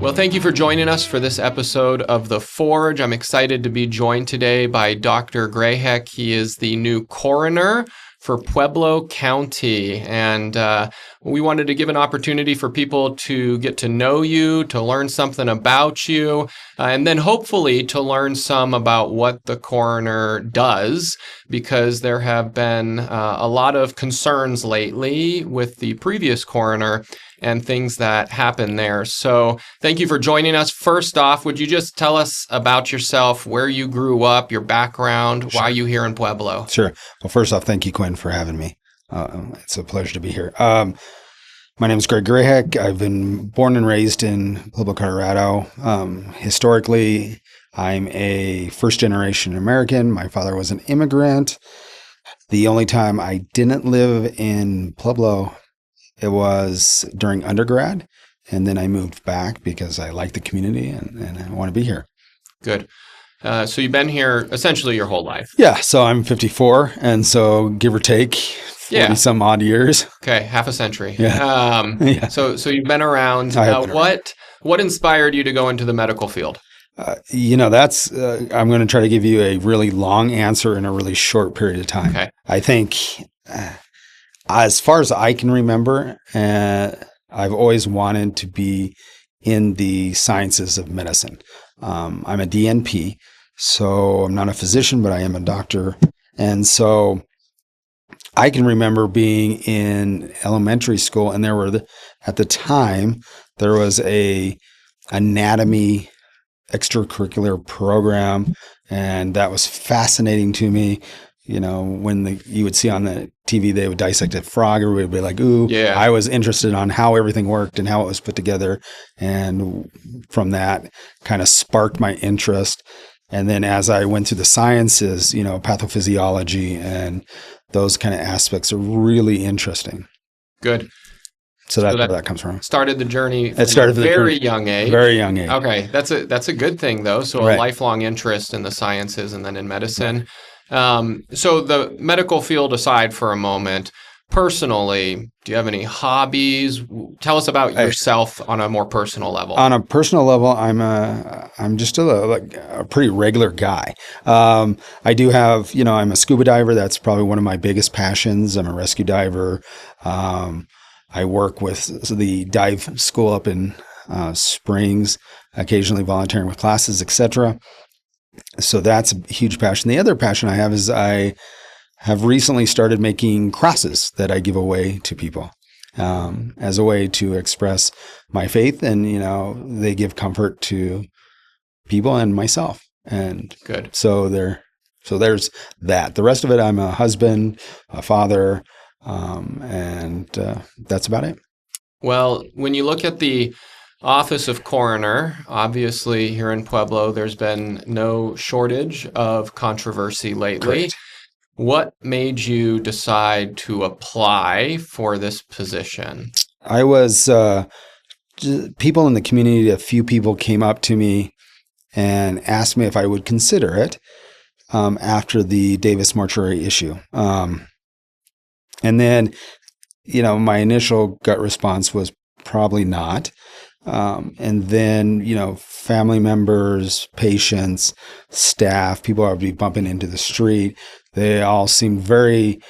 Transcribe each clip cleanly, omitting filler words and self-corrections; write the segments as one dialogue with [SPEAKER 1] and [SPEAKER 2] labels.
[SPEAKER 1] Well, thank you for joining us for this episode of The Forge. I'm excited to be joined today by Dr. Grahek. He is the new coroner for Pueblo County. And we wanted to give an opportunity for people to get to know you, to learn something about you, and then hopefully to learn some about what the coroner does, because there have been a lot of concerns lately with the previous coroner and things that happen there. So thank you for joining us. First off, would you just tell us about yourself, where you grew up, your background,
[SPEAKER 2] Sure.
[SPEAKER 1] why you here in Pueblo?
[SPEAKER 2] Sure. Well, first off, thank you, Quinn, for having me. It's a pleasure to be here. My name is Greg. I've been born and raised in Pueblo, Colorado. Historically, I'm a first-generation American. My father was an immigrant. The only time I didn't live in Pueblo, it was during undergrad, and then I moved back because I like the community and I want to be here.
[SPEAKER 1] Good. So you've been here essentially your whole life.
[SPEAKER 2] Yeah, so I'm 54, and so give or take 40 some odd years.
[SPEAKER 1] Okay, half a century.
[SPEAKER 2] Yeah. Yeah.
[SPEAKER 1] So you've been around.
[SPEAKER 2] I have been around.
[SPEAKER 1] What inspired you to go into the medical field?
[SPEAKER 2] That's I'm going to try to give you a really long answer in a really short period of time.
[SPEAKER 1] Okay.
[SPEAKER 2] I think as far as I can remember, I've always wanted to be in the sciences of medicine. I'm a DNP, so I'm not a physician, but I am a doctor. And so I can remember being in elementary school, and at the time, there was a anatomy extracurricular program, and that was fascinating to me. You know, when you would see on the TV, they would dissect a frog, or we'd be like, ooh,
[SPEAKER 1] yeah.
[SPEAKER 2] I was interested on how everything worked and how it was put together. And from that kind of sparked my interest. And then as I went through the sciences, pathophysiology and those kind of aspects are really interesting.
[SPEAKER 1] Good.
[SPEAKER 2] So that's where that comes from.
[SPEAKER 1] Started the journey from
[SPEAKER 2] It started
[SPEAKER 1] a very young age.
[SPEAKER 2] Very young age.
[SPEAKER 1] Okay. That's a good thing, though. So
[SPEAKER 2] Right.
[SPEAKER 1] A lifelong interest in the sciences and then in medicine. So the medical field aside for a moment, personally, do you have any hobbies? Tell us about yourself on a more personal level.
[SPEAKER 2] On a personal level, I'm just a pretty regular guy. I do have, I'm a scuba diver. That's probably one of my biggest passions. I'm a rescue diver. I work with the dive school up in Springs, occasionally volunteering with classes, etc. So that's a huge passion. The other passion I have is I have recently started making crosses that I give away to people as a way to express my faith, and they give comfort to people and myself. And
[SPEAKER 1] good.
[SPEAKER 2] So there's that. The rest of it, I'm a husband, a father, and that's about it.
[SPEAKER 1] Well, when you look at the Office of Coroner, obviously here in Pueblo, there's been no shortage of controversy lately.
[SPEAKER 2] Correct.
[SPEAKER 1] What made you decide to apply for this position?
[SPEAKER 2] I was, people in the community, a few people came up to me and asked me if I would consider it after the Davis mortuary issue. And then, my initial gut response was probably not. And then, family members, patients, staff, people I would be bumping into the street, they all seemed very,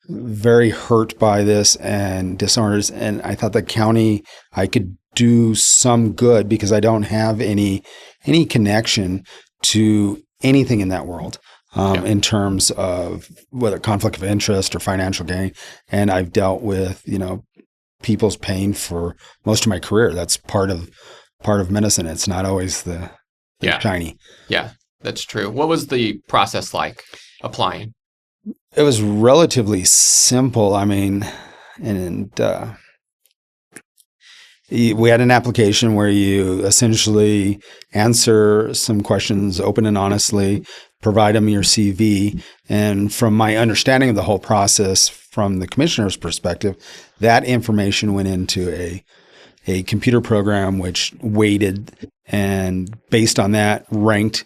[SPEAKER 2] very hurt by this and disorders. And I thought the county, I could do some good because I don't have any connection to anything in that world. In terms of whether conflict of interest or financial gain. And I've dealt with, people's pain for most of my career. That's part of medicine. It's not always the shiny.
[SPEAKER 1] Yeah, that's true. What was the process like applying?
[SPEAKER 2] It was relatively simple. I mean, we had an application where you essentially answer some questions open and honestly, provide them your CV. And from my understanding of the whole process, from the commissioner's perspective, that information went into a computer program which weighted and based on that ranked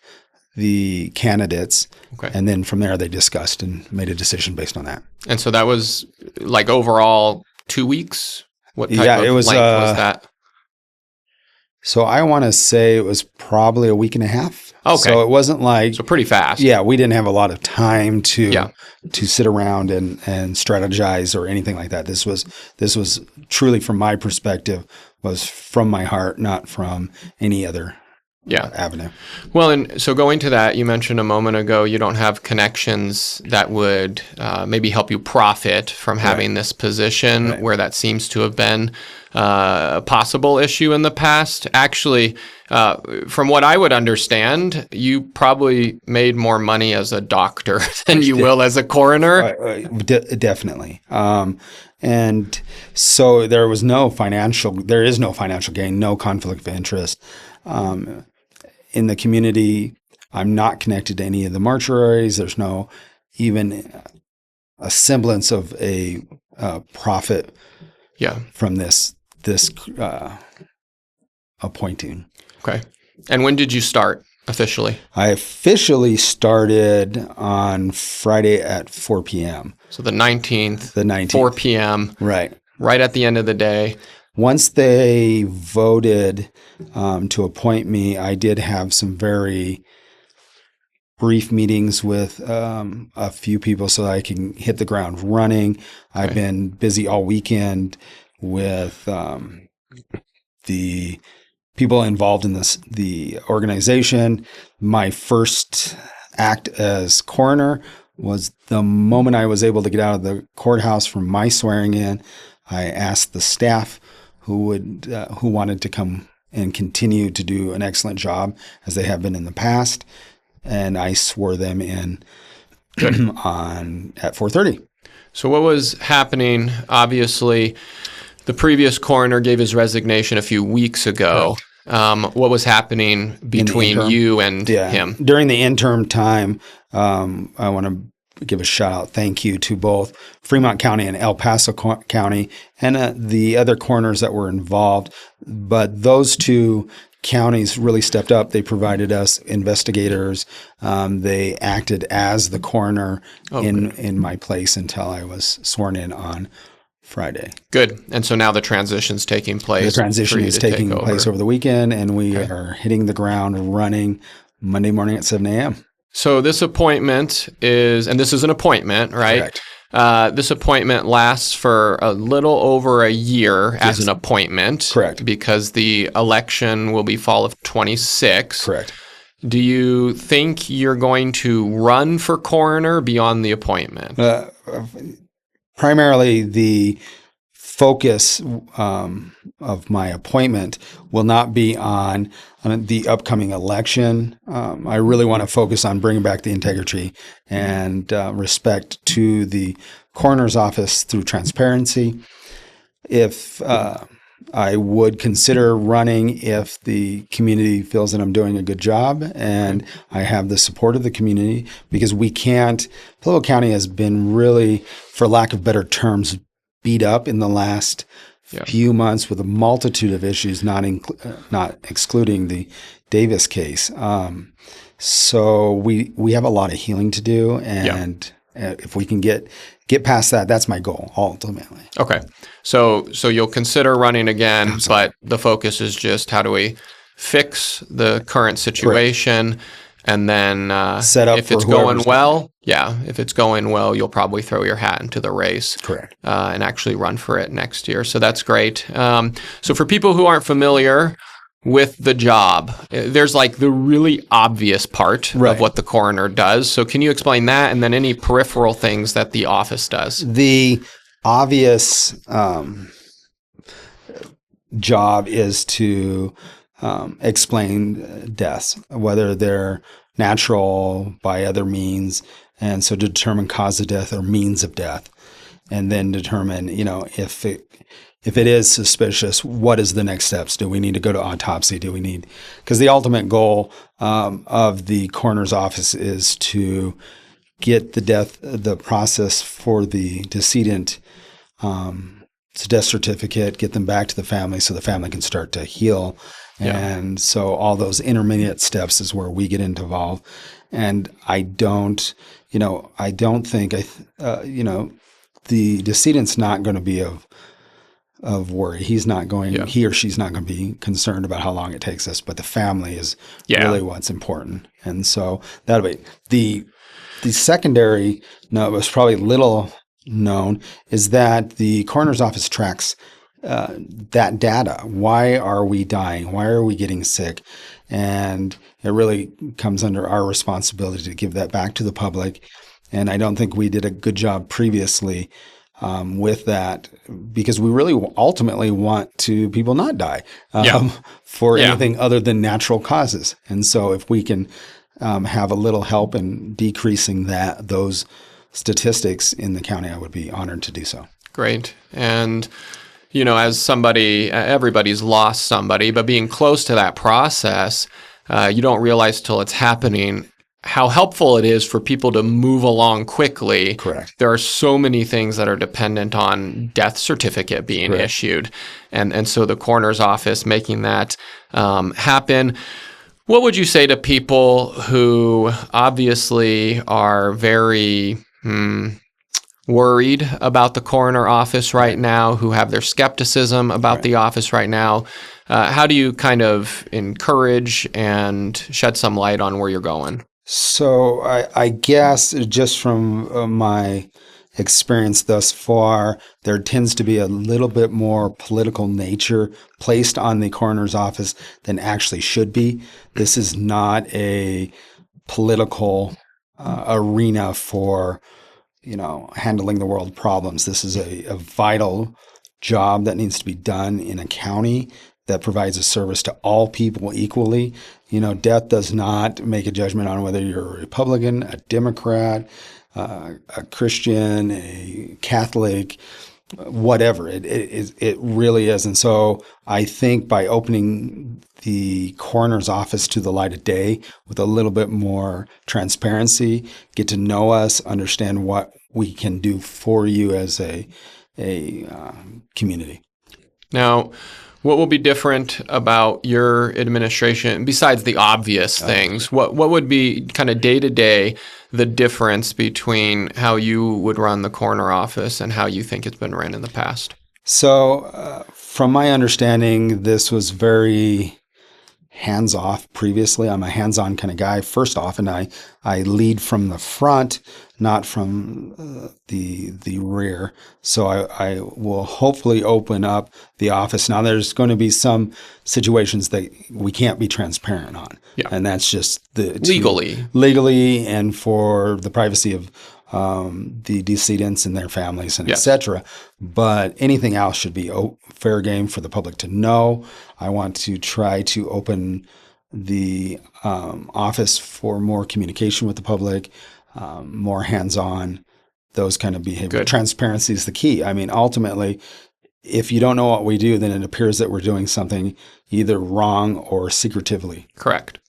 [SPEAKER 2] the candidates.
[SPEAKER 1] Okay.
[SPEAKER 2] And then from there they discussed and made a decision based on that.
[SPEAKER 1] And so that was like overall 2 weeks? What type of
[SPEAKER 2] it was,
[SPEAKER 1] length was that?
[SPEAKER 2] So I want to say it was probably a week and a half.
[SPEAKER 1] Okay.
[SPEAKER 2] So it wasn't like,
[SPEAKER 1] So pretty fast.
[SPEAKER 2] yeah, we didn't have a lot of time
[SPEAKER 1] Yeah.
[SPEAKER 2] to sit around and strategize or anything like that. This was truly, from my perspective, was from my heart, not from any other avenue.
[SPEAKER 1] Well, and so going to that, you mentioned a moment ago, you don't have connections that would maybe help you profit from having this position, where that seems to have been a possible issue in the past. Actually, from what I would understand, you probably made more money as a doctor than you will as a coroner.
[SPEAKER 2] Definitely. And so there is no financial gain, no conflict of interest. In the community, I'm not connected to any of the mortuaries. There's no even a semblance of a profit from this appointing.
[SPEAKER 1] Okay. And when did you start officially?
[SPEAKER 2] I officially started on Friday at 4 p.m.
[SPEAKER 1] So the 19th. 4 p.m.
[SPEAKER 2] Right.
[SPEAKER 1] Right at the end of the day.
[SPEAKER 2] Once they voted to appoint me, I did have some very brief meetings with a few people so that I can hit the ground running. I've been busy all weekend with the people involved in the organization. My first act as coroner was the moment I was able to get out of the courthouse from my swearing in. I asked the staff who wanted to come and continue to do an excellent job as they have been in the past, and I swore them in at 4:30.
[SPEAKER 1] So what was happening? Obviously, the previous coroner gave his resignation a few weeks ago. What was happening between you and him?
[SPEAKER 2] During the interim time, I want to give a shout out, thank you to both Fremont County and El Paso County and the other coroners that were involved. But those two counties really stepped up. They provided us investigators. They acted as the coroner in my place until I was sworn in on Friday.
[SPEAKER 1] Good. And so now the transition's taking place.
[SPEAKER 2] The transition is taking place over the weekend, and we are hitting the ground running Monday morning at 7 a.m.
[SPEAKER 1] So this appointment is, and this is an appointment, right?
[SPEAKER 2] Correct.
[SPEAKER 1] This appointment lasts for a little over a year as an appointment.
[SPEAKER 2] Correct.
[SPEAKER 1] Because the election will be fall of 26.
[SPEAKER 2] Correct.
[SPEAKER 1] Do you think you're going to run for coroner beyond the appointment?
[SPEAKER 2] Primarily, the focus of my appointment will not be on the upcoming election. I really want to focus on bringing back the integrity and respect to the coroner's office through transparency. If I would consider running if the community feels that I'm doing a good job and I have the support of the community, because Pueblo County has been really, for lack of better terms, beat up in the last few months with a multitude of issues, not excluding the Davis case. So we have a lot of healing to do, and if we can get past that, that's my goal ultimately. Okay.
[SPEAKER 1] So you'll consider running again, but the focus is just how do we fix the current situation. Correct. And then
[SPEAKER 2] set up
[SPEAKER 1] if it's going well, if it's going well, you'll probably throw your hat into the race.
[SPEAKER 2] Correct.
[SPEAKER 1] And actually run for it next year. So that's great. So for people who aren't familiar with the job, there's like the really obvious part of what the coroner does. So can you explain that, and then any peripheral things that the office does?
[SPEAKER 2] The obvious job is to explain deaths, whether they're natural, by other means, and so determine cause of death or means of death, and then determine, if it is suspicious, what is the next steps? Do we need to go to autopsy? Because the ultimate goal of the coroner's office is to get the process for the decedent, death certificate, get them back to the family so the family can start to heal. And so all those intermediate steps is where we get involved. And I don't think, the decedent's not going to be of worry. He's not going.
[SPEAKER 1] Yeah.
[SPEAKER 2] He or she's not going to be concerned about how long it takes us, but the family is really what's important. And so that'll be the secondary note was probably little known is that the coroner's office tracks that data. Why are we dying? Why are we getting sick? And it really comes under our responsibility to give that back to the public. And I don't think we did a good job previously with that, because we really ultimately want to people not die for anything other than natural causes. And so if we can have a little help in decreasing those statistics in the county, I would be honored to do so.
[SPEAKER 1] Great. And as somebody, everybody's lost somebody, but being close to that process, you don't realize till it's happening how helpful it is for people to move along quickly.
[SPEAKER 2] Correct.
[SPEAKER 1] There are so many things that are dependent on death certificate being issued. And so the coroner's office making that happen. What would you say to people who obviously are very worried about the coroner office right now, who have their skepticism about the office right now? How do you kind of encourage and shed some light on where you're going?
[SPEAKER 2] So I guess just from my experience thus far, there tends to be a little bit more political nature placed on the coroner's office than actually should be. This is not a political arena for handling the world problems. This is a vital job that needs to be done in a county that provides a service to all people equally. Death does not make a judgment on whether you're a Republican, a Democrat, a Christian, a Catholic, whatever. It really is. And so I think by opening the coroner's office to the light of day with a little bit more transparency, get to know us, understand what we can do for you as a community.
[SPEAKER 1] Now, what will be different about your administration besides the obvious things? What would be kind of day to day the difference between how you would run the coroner office and how you think it's been ran in the past?
[SPEAKER 2] So, from my understanding, this was very hands-off previously. I'm a hands-on kind of guy, first off, and I lead from the front, not from the rear. So I will hopefully open up the office. Now, there's going to be some situations that we can't be transparent on. Yeah. And that's just legally and for the privacy of the decedents and their families and et cetera. But anything else should be fair game for the public to know. I want to try to open the office for more communication with the public, more hands-on, those kind of behavior. Good. Transparency is the key. I mean, ultimately, if you don't know what we do, then it appears that we're doing something either wrong or secretively.
[SPEAKER 1] Correct.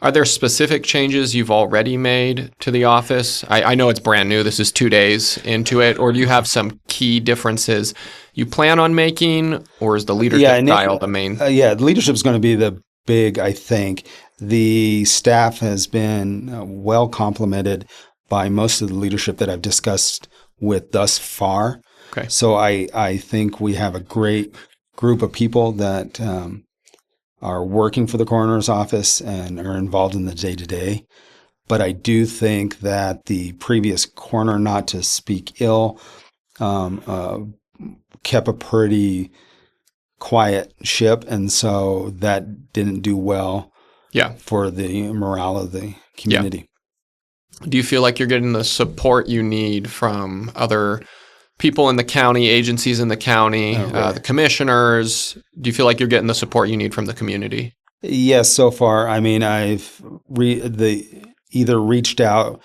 [SPEAKER 1] Are there specific changes you've already made to the office? I know it's brand new. This is 2 days into it. Or do you have some key differences you plan on making? Or is the leadership style the main?
[SPEAKER 2] The leadership is going to be the big, I think. The staff has been well complimented by most of the leadership that I've discussed with thus far. Okay. So I think we have a great group of people that are working for the coroner's office and are involved in the day-to-day. But I do think that the previous coroner, not to speak ill, kept a pretty quiet ship, and so that didn't do well for the morale of the community.
[SPEAKER 1] Yeah. Do you feel like you're getting the support you need from other people in the county, agencies in the county, the commissioners? Do you feel like you're getting the support you need from the community?
[SPEAKER 2] Yes, so far. I mean, I've either reached out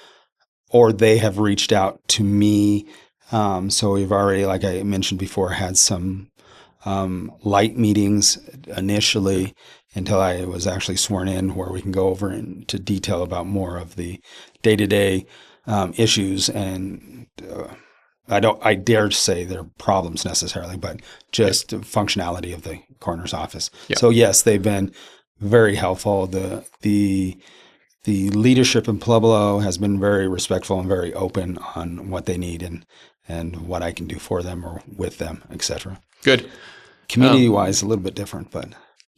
[SPEAKER 2] or they have reached out to me. So we've already, like I mentioned before, had some light meetings initially until I was actually sworn in, where we can go over into detail about more of the day-to-day issues. And I dare say they're problems necessarily, but just functionality of the coroner's office. Yep. So yes, they've been very helpful. The leadership in Pueblo has been very respectful and very open on what they need and what I can do for them or with them, etc.
[SPEAKER 1] Good.
[SPEAKER 2] Community-wise, a little bit different, but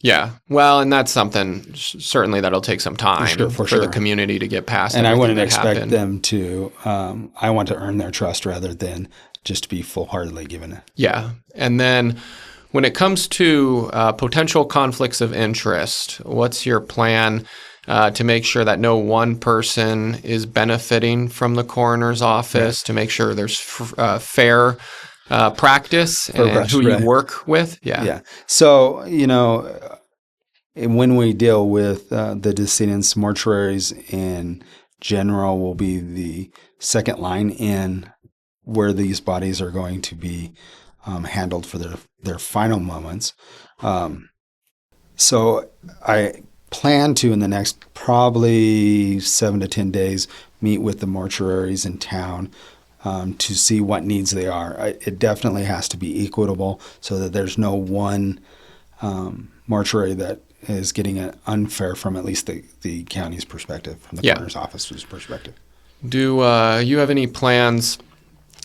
[SPEAKER 1] Yeah. Well, and that's something certainly that'll take some time
[SPEAKER 2] for
[SPEAKER 1] the
[SPEAKER 2] sure.
[SPEAKER 1] community to get past
[SPEAKER 2] And I
[SPEAKER 1] everything
[SPEAKER 2] wouldn't
[SPEAKER 1] that
[SPEAKER 2] expect
[SPEAKER 1] happened.
[SPEAKER 2] them to. I want to earn their trust rather than just to be full-heartedly given it.
[SPEAKER 1] Yeah. And then when it comes to potential conflicts of interest, what's your plan to make sure that no one person is benefiting from the coroner's office, to make sure there's fair practice and who you work with?
[SPEAKER 2] Yeah. So, when we deal with the decedents, mortuaries in general will be the second line in where these bodies are going to be handled for their final moments. So I plan to, in the next probably 7 to 10 days, meet with the mortuaries in town to see what needs they are. It definitely has to be equitable so that there's no one mortuary that is getting it unfair from at least the county's perspective, from the coroner's office's perspective.
[SPEAKER 1] Do you have any plans,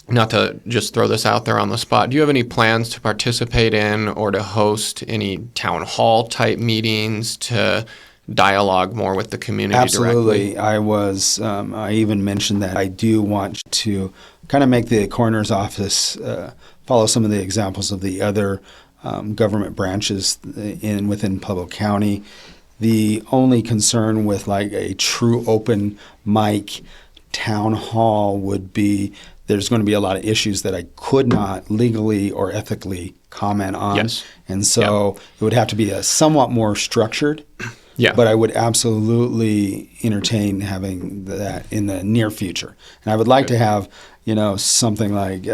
[SPEAKER 1] not to just throw this out there on the spot, do you have any plans to participate in or to host any town hall type meetings to dialogue more with the community
[SPEAKER 2] Absolutely.
[SPEAKER 1] directly?
[SPEAKER 2] I even mentioned that I do want to kind of make the coroner's office follow some of the examples of the other government branches within Pueblo County. The only concern with like a true open mic town hall would be there's going to be a lot of issues that I could not legally or ethically comment on.
[SPEAKER 1] Yes.
[SPEAKER 2] And so it would have to be a somewhat more structured. Yeah. But I would absolutely entertain having that in the near future. And I would like to have, something like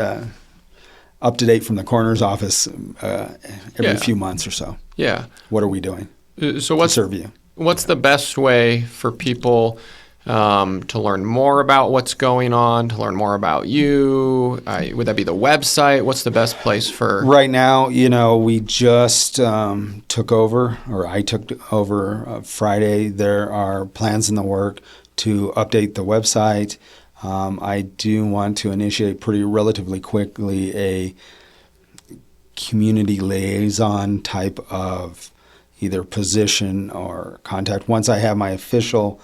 [SPEAKER 2] up to date from the coroner's office every few months or so.
[SPEAKER 1] Yeah.
[SPEAKER 2] What are we doing
[SPEAKER 1] to
[SPEAKER 2] serve you?
[SPEAKER 1] What's the best way for people to learn more about what's going on, to learn more about you? Would that be the website? What's the best place for?
[SPEAKER 2] Right now, we just took over, or I took over Friday. There are plans in the work to update the website. I do want to initiate relatively quickly a community liaison type of either position or contact. Once I have my official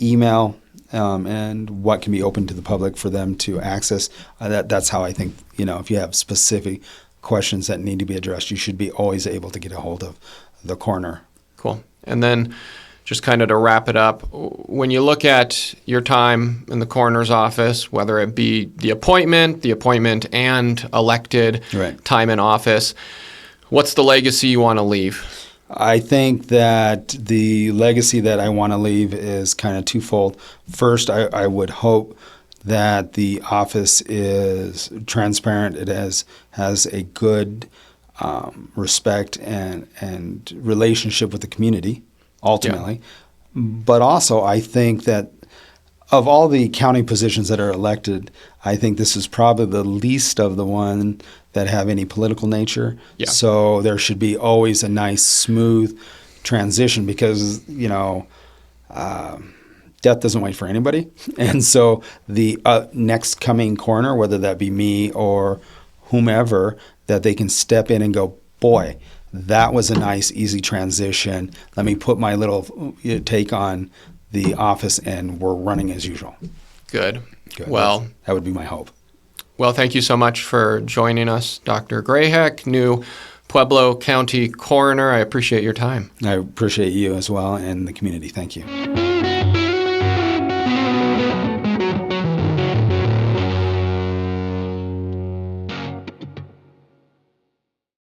[SPEAKER 2] email and what can be open to the public for them to access, that's how I think, if you have specific questions that need to be addressed, you should be always able to get a hold of the coroner.
[SPEAKER 1] Cool. And then just kind of to wrap it up, when you look at your time in the coroner's office, whether it be the appointment and elected time in office, what's the legacy you want to leave?
[SPEAKER 2] I think that the legacy that I want to leave is kind of twofold. First, I would hope that the office is transparent. It has a good respect and relationship with the community, ultimately. Yeah. But also, I think that of all the county positions that are elected, I think this is probably the least of the one that have any political nature. Yeah. So there should be always a nice, smooth transition because, death doesn't wait for anybody. And so the next coming coroner, whether that be me or whomever, that they can step in and go, boy, that was a nice, easy transition. Let me put my little take on the office and we're running as usual.
[SPEAKER 1] Good. Well,
[SPEAKER 2] that would be my hope.
[SPEAKER 1] Well, thank you so much for joining us, Dr. Grahek, new Pueblo County coroner. I appreciate your time.
[SPEAKER 2] I appreciate you as well and the community. Thank you.